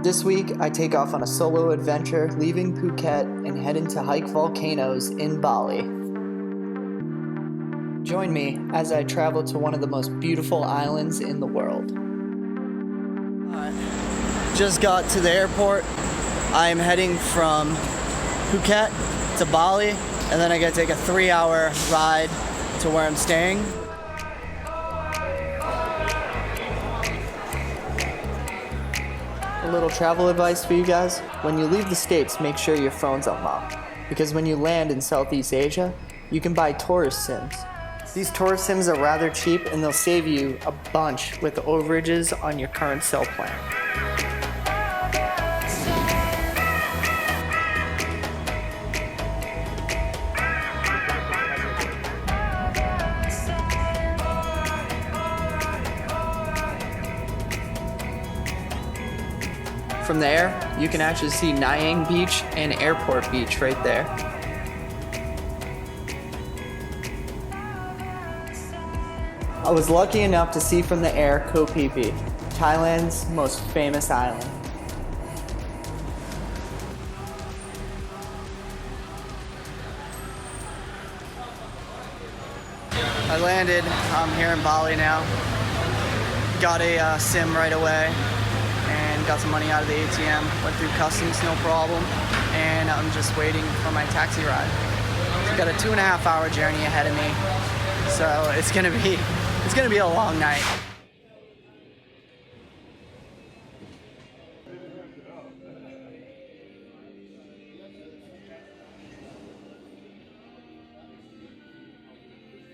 This week, I take off on a solo adventure, leaving Phuket and heading to hike volcanoes in Bali. Join me as I travel to one of the most beautiful islands in the world. Just got to the airport. I'm heading from Phuket to Bali, and then I gotta take a 3-hour ride to where I'm staying. A little travel advice for you guys. When you leave the States, make sure your phone's unlocked. Because when you land in Southeast Asia, you can buy tourist SIMs. These tourist SIMs are rather cheap and they'll save you a bunch with overages on your current cell plan. From there, you can actually see Nayang Beach and Airport Beach right there. I was lucky enough to see from the air Koh Phi Phi, Thailand's most famous island. I landed, I'm here in Bali now. Got a SIM right away. And got some money out of the ATM, went through customs, no problem, and I'm just waiting for my taxi ride. I've got a 2.5-hour journey ahead of me, so it's gonna be a long night.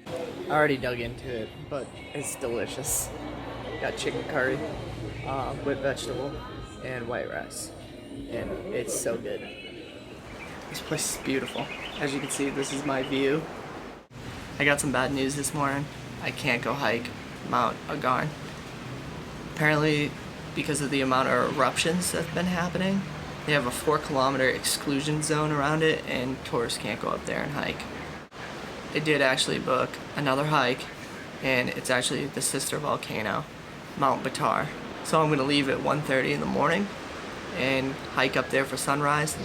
I already dug into it, but it's delicious. Got chicken curry with vegetable and white rice, and it's so good. This place is beautiful. As you can see, this is my view. I got some bad news this morning. I can't go hike Mount Agarn. Apparently, because of the amount of eruptions that have been happening, they have a 4-kilometer exclusion zone around it, and tourists can't go up there and hike. I did actually book another hike, and it's actually the sister volcano, Mount Batur. So I'm gonna leave at 1:30 in the morning and hike up there for sunrise.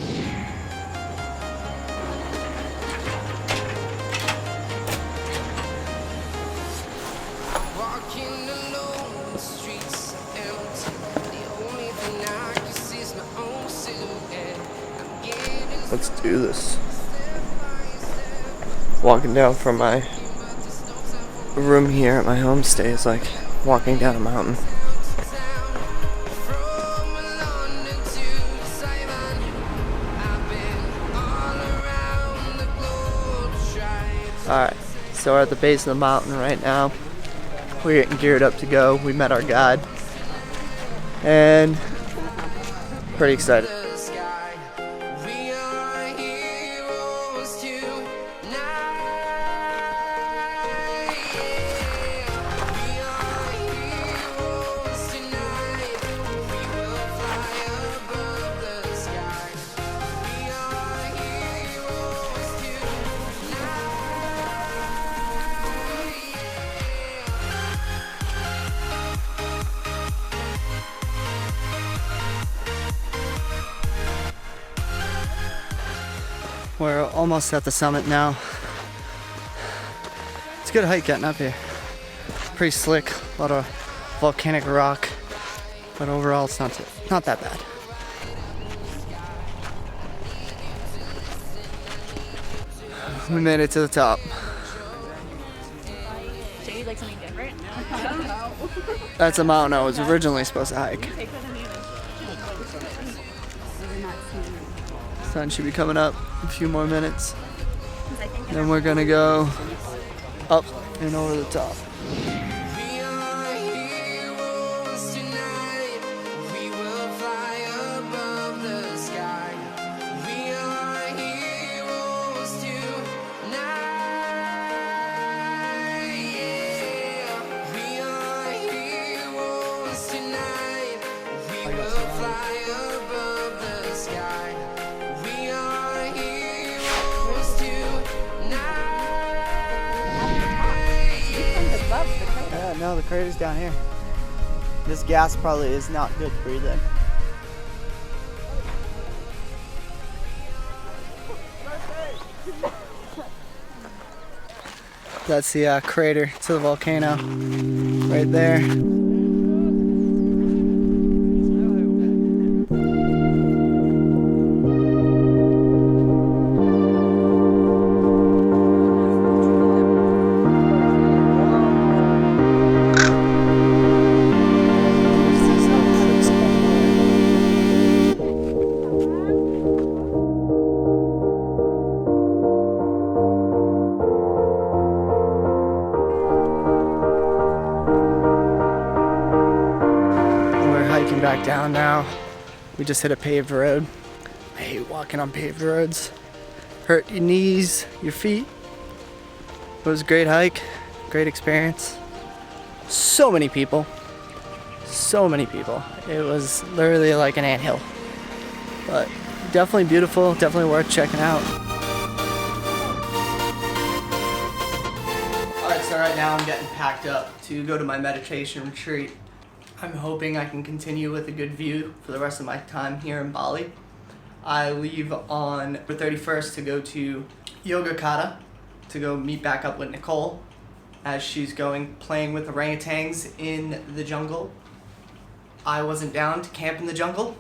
Let's do this. Walking down from my room here at my homestay is like walking down a mountain. Alright, so we're at the base of the mountain right now. We're getting geared up to go. We met our guide. And pretty excited. We're almost at the summit now. It's a good hike getting up here. Pretty slick, a lot of volcanic rock, but overall it's not that bad. We made it to the top. Do you need like something different? I don't know. That's a mountain I was originally supposed to hike. Sun should be coming up in a few more minutes. Then we're gonna go up and over the top. No, the crater's down here. This gas probably is not good to breathe in. That's the crater to the volcano right there. Hiking back down now. We just hit a paved road. I hate walking on paved roads. Hurt your knees, your feet. It was a great hike, great experience. So many people. So many people. It was literally like an anthill. But definitely beautiful, definitely worth checking out. Alright, so right now I'm getting packed up to go to my meditation retreat. I'm hoping I can continue with a good view for the rest of my time here in Bali. I leave on the 31st to go to Yogyakarta to go meet back up with Nicole as she's going playing with orangutans in the jungle. I wasn't down to camp in the jungle.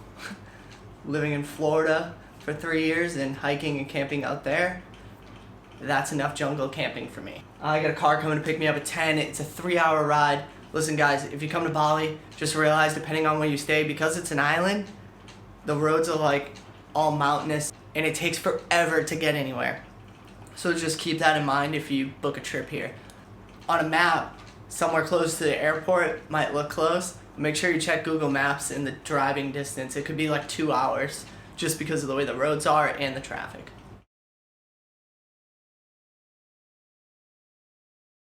Living in Florida for 3 years and hiking and camping out there, that's enough jungle camping for me. I got a car coming to pick me up at 10. It's a 3-hour ride. Listen guys, if you come to Bali, just realize depending on where you stay, because it's an island, the roads are like all mountainous and it takes forever to get anywhere. So just keep that in mind if you book a trip here. On a map, somewhere close to the airport might look close. Make sure you check Google Maps and the driving distance. It could be like 2 hours just because of the way the roads are and the traffic.